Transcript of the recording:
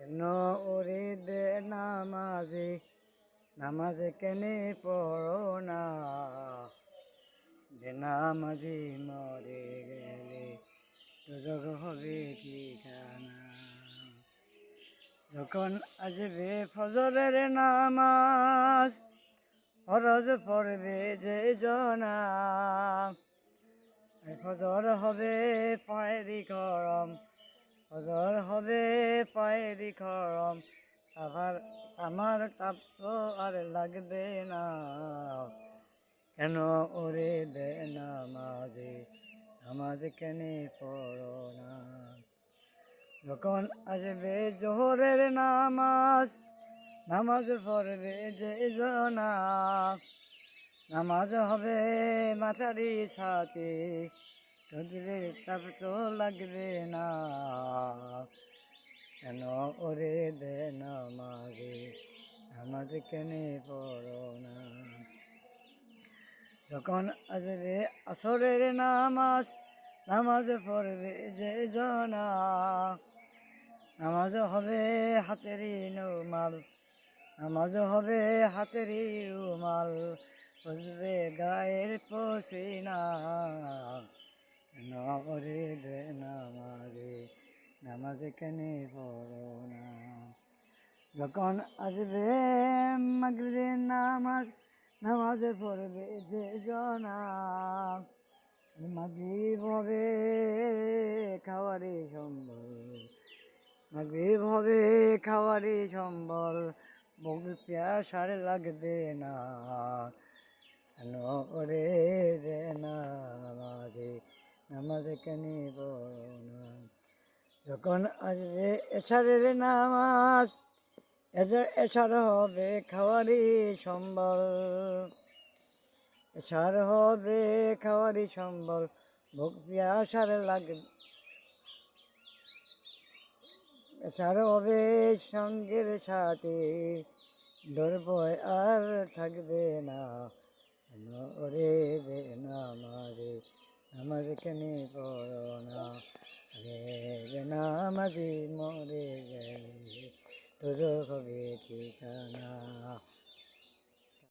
কেন ওরে দে নামাজে নামাজে কেনে পড়ো না, যে নামাজি মরে গেলে তোজক হবে ঠিকানা। যখন আসবে ফজরের নামাজ, ফরজ পড়বে যে জনা, ফজর হবে পায়েরি গরম, ফজর হবে পায়েরি গরম, আবার আমার তাপ তো আর লাগবে না। কেন ওরে দে নামাজে নামাজ কেনে পড়ো না। যখন আসবে জোহরের নামাজ, নামাজ পড়বে যে জনা, নামাজ হবে মাথারি সাথে, তোদের তাপ তো লাগবে না। কেন ওরে দে নামাজে নামাজ কেনে পড়ো না। যখন আসবে আসরের নামাজ, নামাজ পড়বে যে জনা, নামাজ হবে হাতেরই রুমাল, নামাজ হবে হাতেরই রুমাল, বুঝবে গায়ের পসিনা। কেন ওরে দে নামাজে নামাজ কেনে পড়ো না। যখন আসবে মাগরিবের নামাজ, নামাজ পড়বে যে জনা, মাগরিব হবে খাওয়ারে সম্বল, মাগরিব হবে খাওয়ারে সম্বল, বুক প্যাসার লাগবে না। কেন ওরে দে নামাজে নামাজ কেনে পড়ো না। যখন আসবে এশারের নামাজ, এশার হবে খাওয়ারি সম্বল, এশার হবে খাওয়ারি সম্বল, বুক প্যাসার লাগবে, এশার হবে সঙ্গের সাথে, ডর ভয় আর থাকবে না। ওরে দে নামাজে নামাজ কেনে পড়ো না। রে নামাজি মরে গেলে তোর হবে ঠিকানা।